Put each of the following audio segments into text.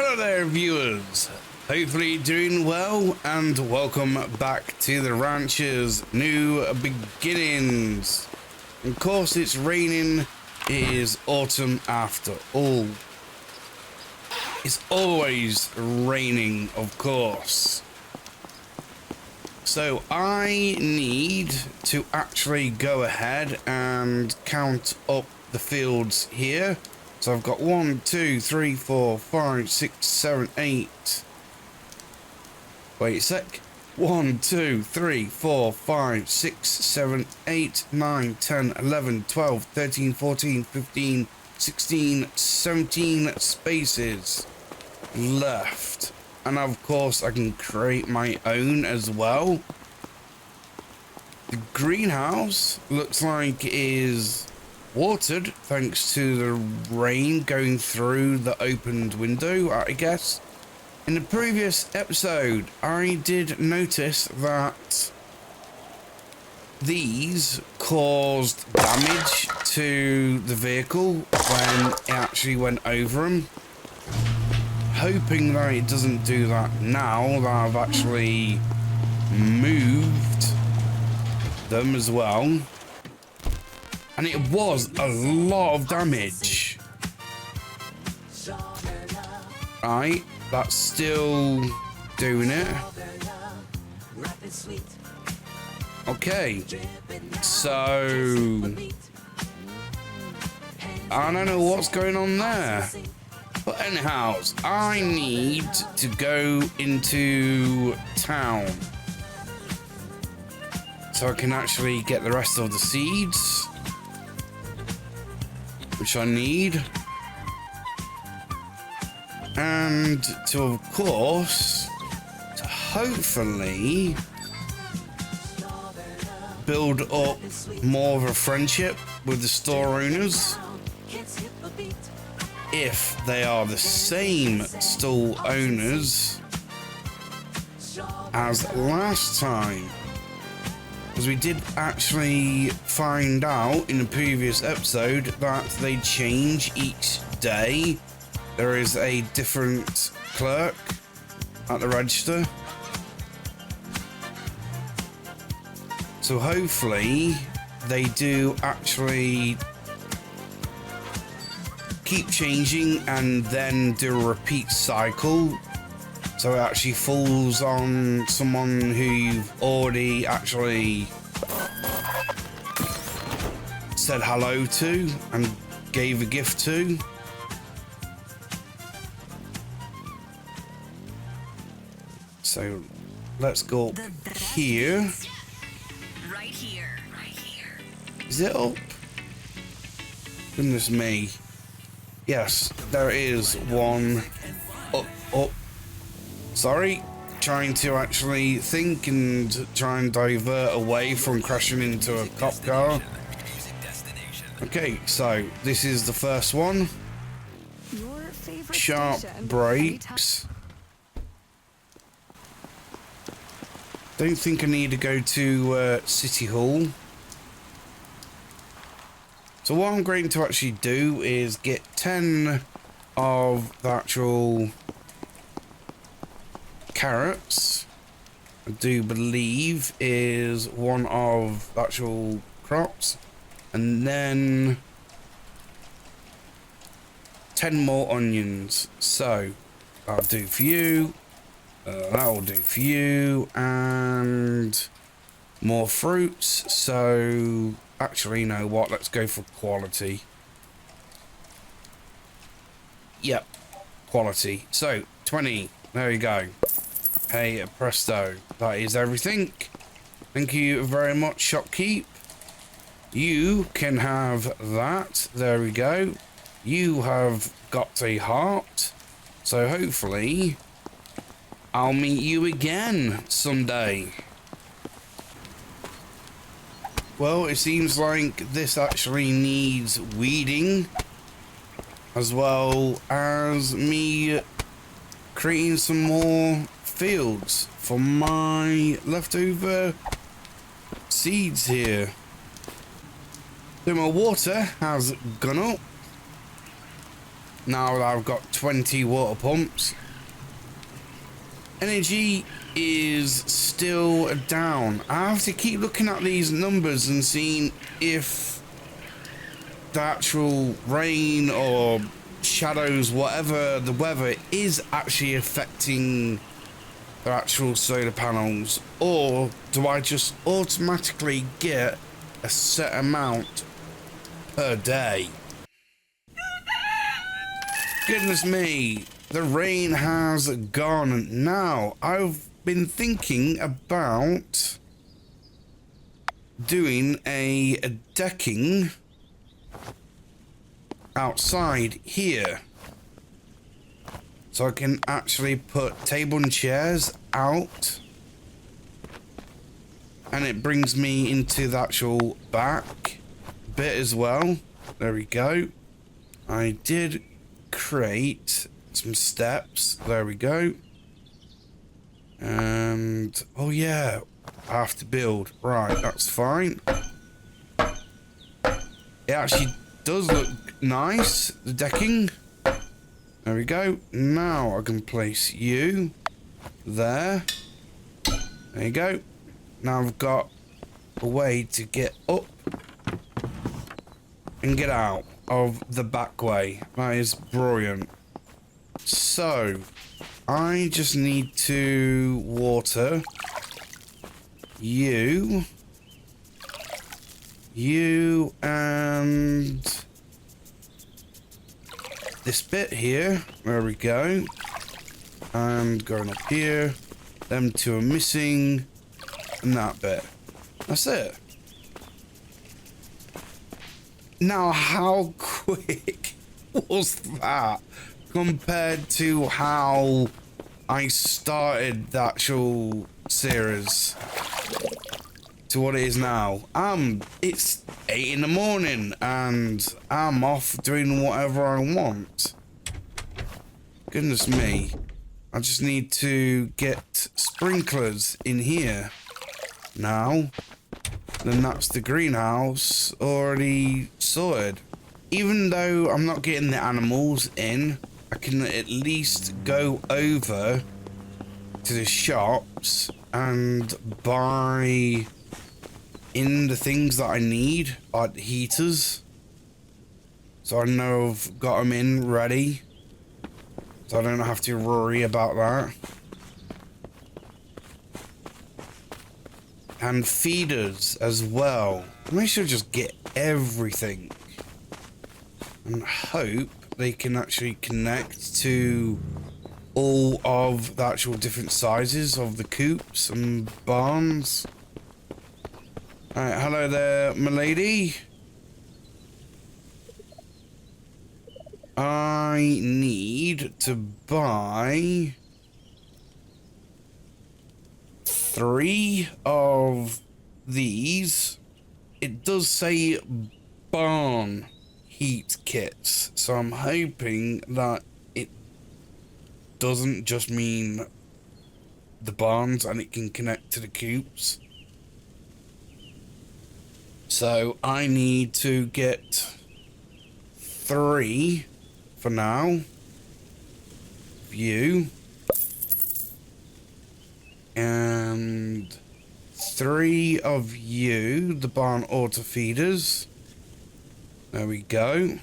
Hello there, viewers. Hopefully doing well, and welcome back to the ranch's new beginnings. Of course, it's raining. It is autumn after all. It's always raining, of course. So I need to actually go ahead and count up the fields here. So I've got 1, 2, 3, 4, 5, 6, 7, 8. Wait a sec. 1, 2, 3, 4, 5, 6, 7, 8, 9, 10, 11, 12, 13, 14, 15, 16, 17 spaces left. And of course I can create my own as well. The greenhouse looks like it is watered thanks to the rain going through the opened window, I guess. In the previous episode, I did notice that these caused damage to the vehicle when it actually went over them. Hoping that it doesn't do that now that I've actually moved them as well. And it was a lot of damage. Right, that's still doing it. Okay, so I don't know what's going on there. But anyhow, I need to go into town so I can actually get the rest of the seeds, which I need, and to, of course, to hopefully build up more of a friendship with the store owners, if they are the same stall owners as last time. Because we did actually find out in the previous episode that they change each day. There is a different clerk at the register. So hopefully they do actually keep changing and then do a repeat cycle. So it actually falls on someone who you've already actually said hello to and gave a gift to. So let's go up here. Right here. Right here. Is it up? Goodness me. Yes, there is one up. Sorry, trying to actually think and try and divert away from crashing into a cop car. Okay, so this is the first one. Sharp brakes. Don't think I need to go to City Hall. So what I'm going to actually do is get 10 of the actual carrots. I do believe is one of the actual crops. And then 10 more onions. So I'll do for you. That will do for you. And more fruits. So actually, you know what? Let's go for quality. Yep, quality. So 20. There you go. Hey, presto. That is everything. Thank you very much, shopkeep. You can have that. There we go. You have got a heart. So hopefully I'll meet you again someday. Well, it seems like this actually needs weeding, as well as me creating some more fields for my leftover seeds here. So my water has gone up. Now that I've got 20 water pumps. Energy is still down. I have to keep looking at these numbers and seeing if the actual rain or shadows, whatever the weather, is actually affecting the actual solar panels, or do I just automatically get a set amount per day? Goodness me, the rain has gone. Now, I've been thinking about doing a decking outside here. So I can actually put table and chairs out. And it brings me into the actual back bit as well. There we go. I did create some steps. There we go. And oh yeah, I have to build. Right, that's fine. It actually does look nice, the decking. There we go. Now I can place you there. There you go. Now I've got a way to get up and get out of the back way. That is brilliant. So I just need to water you, and this bit here. There we go. And going up here. Them two are missing. And that bit. That's it. Now, how quick was that compared to how I started the actual series to what it is now? It's 8 in the morning and I'm off doing whatever I want. Goodness me. I just need to get sprinklers in here now. Then that's the greenhouse already sorted. Even though I'm not getting the animals in, I can at least go over to the shops and buy in the things that I need, like the heaters. So I know I've got them in ready. So I don't have to worry about that. And feeders as well. I should just get everything. And hope they can actually connect to all of the actual different sizes of the coops and barns. Alright, hello there, milady. I need to buy 3 of these. It does say barn heat kits, so I'm hoping that it doesn't just mean the barns and it can connect to the coops. So I need to get 3 for now. View. And 3 of you, the barn auto feeders. There we go.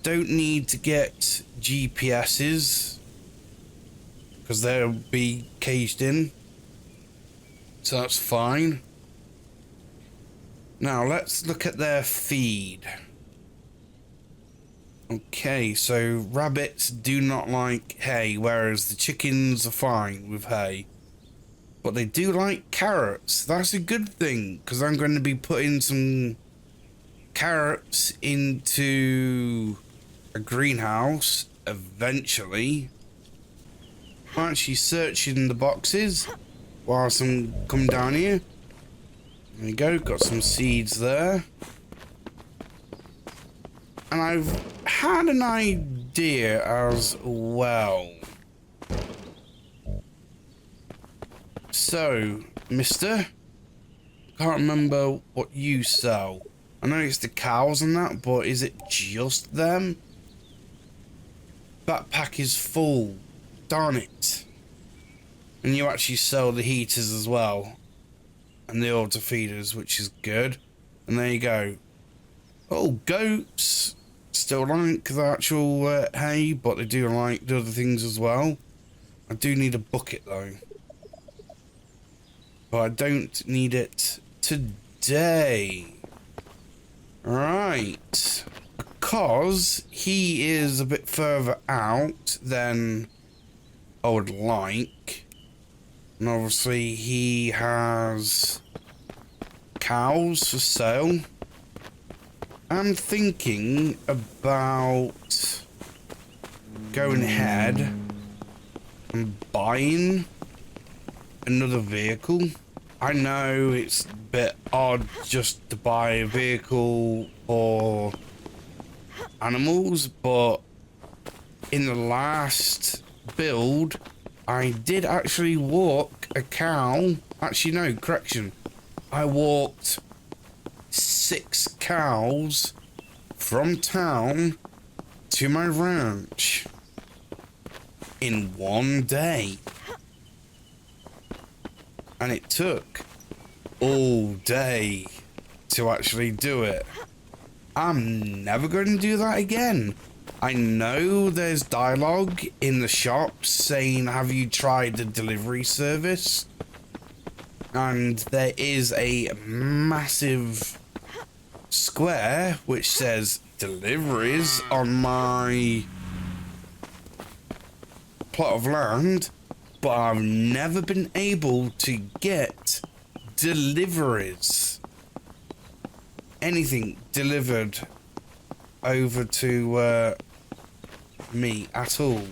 Don't need to get GPSs because they'll be caged in. So that's fine. Now let's look at their feed. Okay, so rabbits do not like hay, whereas the chickens are fine with hay. But they do like carrots. That's a good thing, because I'm going to be putting some carrots into a greenhouse eventually. I'm actually searching the boxes whilst I'm coming down here. There we go, got some seeds there. And I've had an idea as well. So, mister, can't remember what you sell. I know it's the cows and that, but is it just them? Backpack is full. Darn it. And you actually sell the heaters as well. And the auto feeders, which is good. And there you go. Oh, goats. Still like the actual hay, but they do like the other things as well. I do need a bucket though. But I don't need it today. Right. Because he is a bit further out than I would like. And obviously he has cows for sale. I'm thinking about going ahead and buying another vehicle. I know it's a bit odd just to buy a vehicle for animals, but in the last build, I did actually walk a cow. Actually, no, correction. I walked 6 cows from town to my ranch in one day. And it took all day to actually do it. I'm never going to do that again. I know there's dialogue in the shops saying, have you tried the delivery service? And there is a massive square which says deliveries on my plot of land, but I've never been able to get deliveries. Anything delivered over to me at all.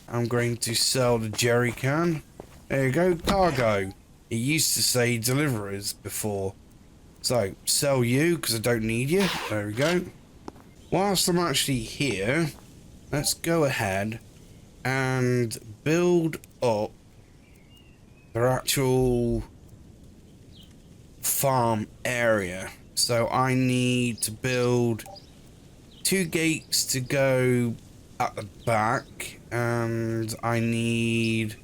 I'm going to sell the jerry can. There you go, cargo. It used to say deliveries before. So, sell you, because I don't need you. There we go. Whilst I'm actually here, let's go ahead and build up their actual farm area. So I need to build 2 gates to go at the back, and I need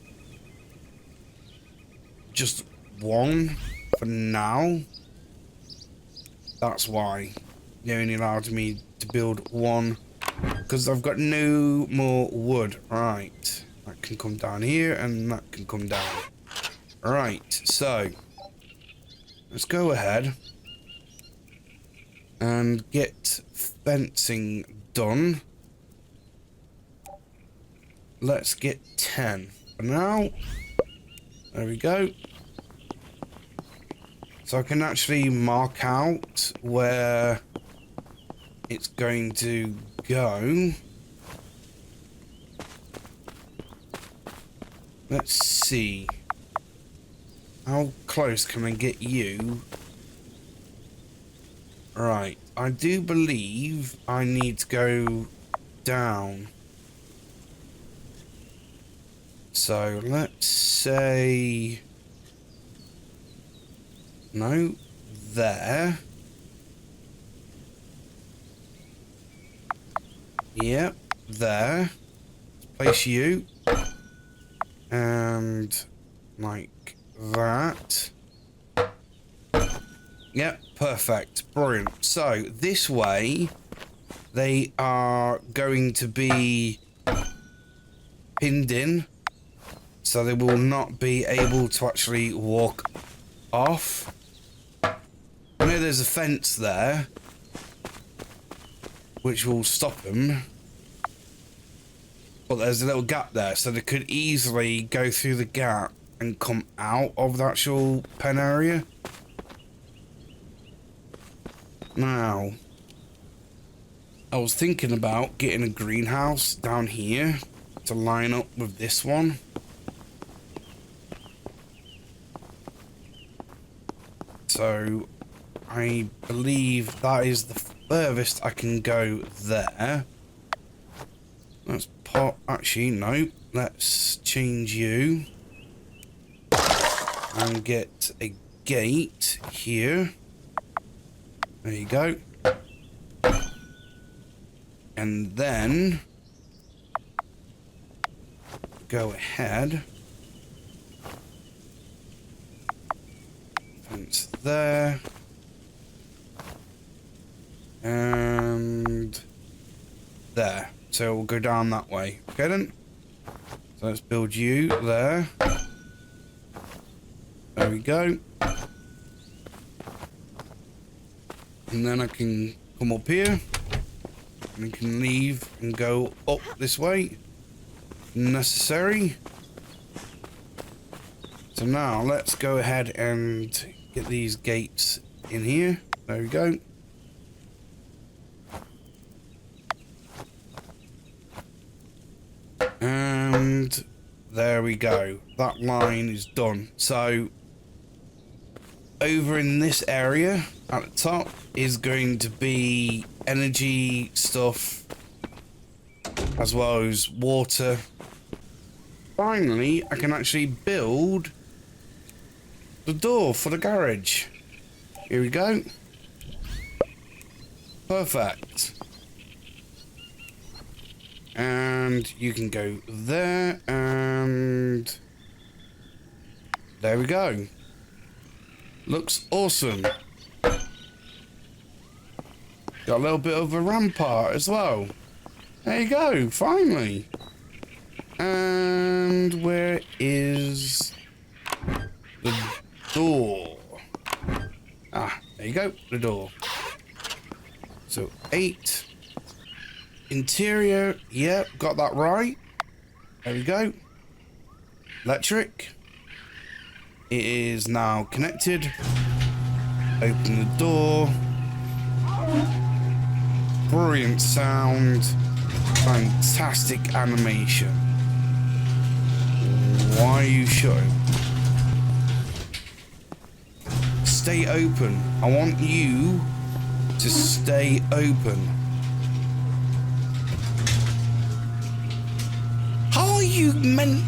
just 1 for now. That's why they only allowed me to build 1, because I've got no more wood. Right, that can come down here and that can come down. Right, so let's go ahead and get fencing done. Let's get 10 for now. There we go. So I can actually mark out where it's going to go. Let's see. How close can I get you? Right, I do believe I need to go down. So let's say, no, there. Yep, there. Place you. And like that. Yep, perfect. Brilliant. So this way they are going to be pinned in, so they will not be able to actually walk off. I know there's a fence there which will stop them, but there's a little gap there, so they could easily go through the gap and come out of the actual pen area. Now, I was thinking about getting a greenhouse down here to line up with this one. So, I believe that is the furthest I can go there. Let's pop, actually, no, let's change you. And get a gate here. There you go. And then go ahead. Fence there. And there. So we'll go down that way. Okay then. So let's build you there. There we go. And then I can come up here. And I can leave and go up this way. Necessary. So now let's go ahead and get these gates in here. There we go. And there we go. That line is done. So over in this area at the top is going to be energy stuff as well as water. Finally, I can actually build the door for the garage. Here we go. Perfect. And you can go there, and there we go. Looks awesome. Got a little bit of a rampart as well. There you go, finally. And where is the door? Ah, there you go, the door. So 8. Interior, yep, got that right. There we go. Electric. It is now connected. Open the door. Brilliant sound. Fantastic animation. Why are you shutting? Stay open. I want you to stay open. How are you meant...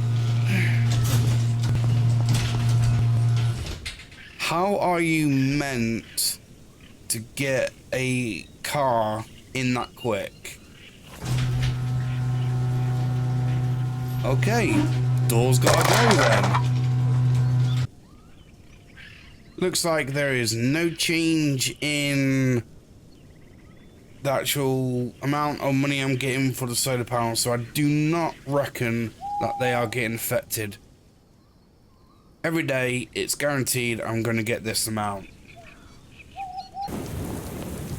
How are you meant to get a car in that quick? Okay, door's gotta go then. Looks like there is no change in the actual amount of money I'm getting for the solar panels, so I do not reckon that they are getting affected. Every day, it's guaranteed I'm going to get this amount.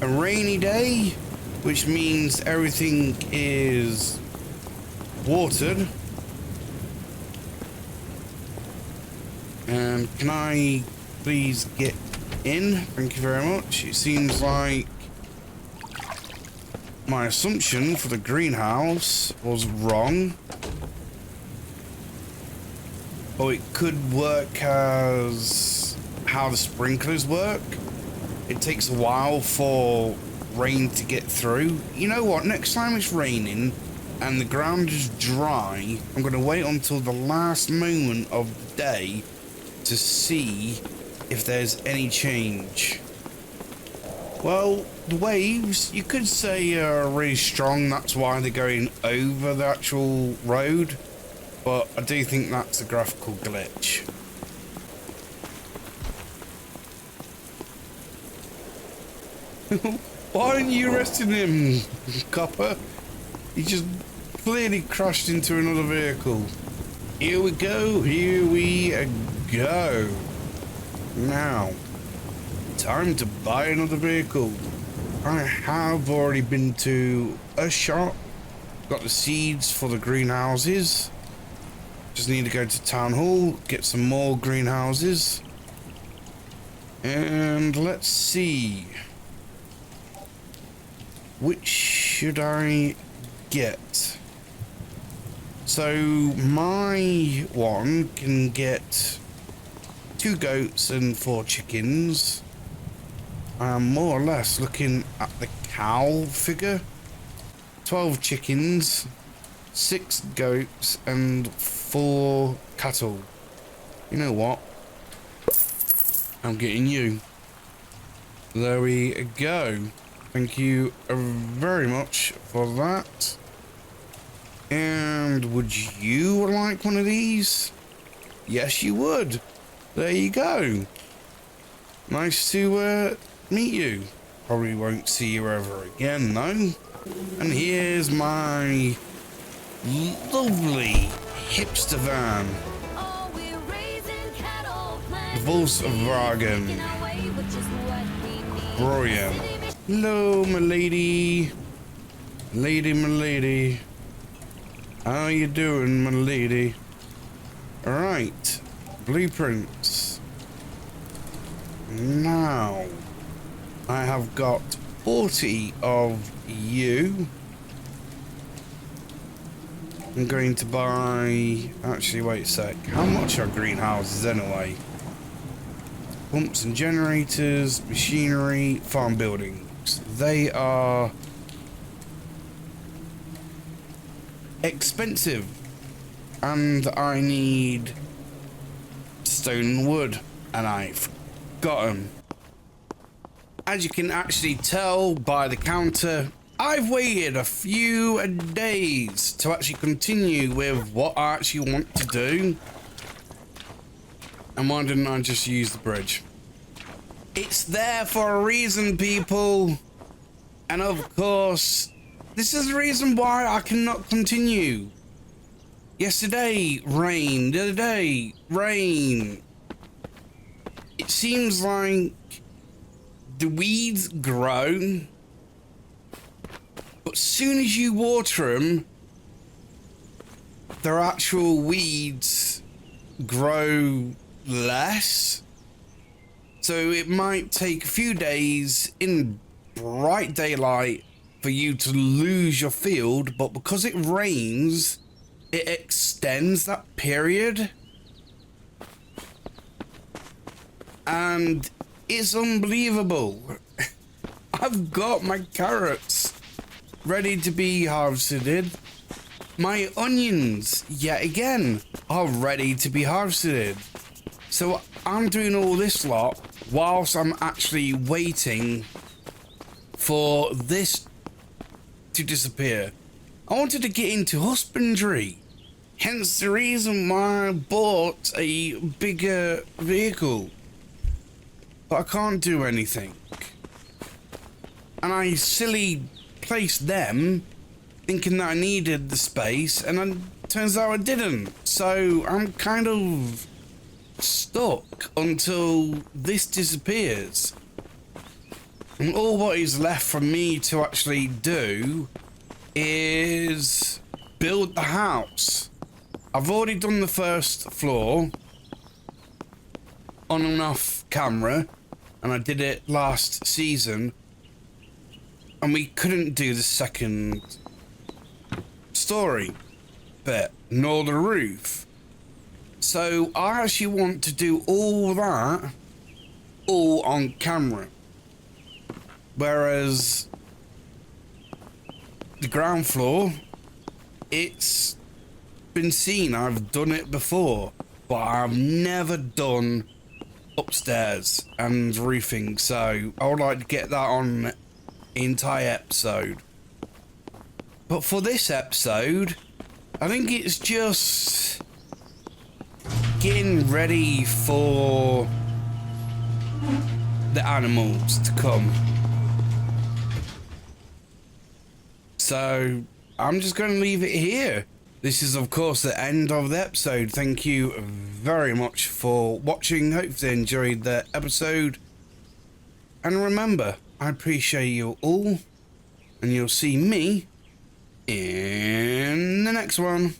A rainy day, which means everything is watered. And can I please get in? Thank you very much. It seems like my assumption for the greenhouse was wrong. Or it could work as how the sprinklers work. It takes a while for rain to get through. You know what? Next time it's raining and the ground is dry, I'm going to wait until the last moment of the day to see if there's any change. Well, the waves, you could say, are really strong. That's why they're going over the actual road. But I do think that's a graphical glitch. Why aren't you arresting him, copper? He just clearly crashed into another vehicle. Here we go, here we go. Now, time to buy another vehicle. I have already been to a shop, got the seeds for the greenhouses. Just need to go to town hall, get some more greenhouses. And let's see. Which should I get? So my one can get 2 goats and 4 chickens. I'm more or less looking at the cow figure. 12 chickens, 6 goats and 4 cattle. You know what? I'm getting you. There we go. Thank you very much for that. And would you like one of these? Yes, you would. There you go. Nice to meet you. Probably won't see you ever again, though. And here's my lovely hipster van. Volkswagen. Brilliant. Hello, my lady. My lady. How you doing, my lady? Alright. Blueprints. Now, I have got 40 of you. I'm going to buy... Actually, wait a sec. How much are greenhouses anyway? Pumps and generators, machinery, farm buildings. They are expensive. And I need stone and wood. And I've got them. As you can actually tell by the counter, I've waited a few days to actually continue with what I actually want to do. And why didn't I just use the bridge? It's there for a reason, people. And of course, this is the reason why I cannot continue. Yesterday, rain. The other day, rain. It seems like the weeds grow, but as soon as you water them, their actual weeds grow less. So it might take a few days in bright daylight for you to lose your field, but because it rains, it extends that period. And it's unbelievable. I've got my carrots ready to be harvested. My onions, yet again, are ready to be harvested. So I'm doing all this lot whilst I'm actually waiting for this to disappear. I wanted to get into husbandry. Hence the reason why I bought a bigger vehicle. But I can't do anything. And I silly placed them thinking that I needed the space, and then turns out I didn't. So I'm kind of stuck until this disappears. And all what is left for me to actually do is build the house. I've already done the first floor on and off camera, and I did it last season, and we couldn't do the second story bit nor the roof. So I actually want to do all that all on camera, whereas the ground floor, it's been seen. I've done it before, but I've never done upstairs and roofing, so I would like to get that on the entire episode. But for this episode, I think it's just getting ready for the animals to come. So I'm just going to leave it here. This is, of course, the end of the episode. Thank you very much for watching. Hope you enjoyed the episode. And remember, I appreciate you all. And you'll see me in the next one.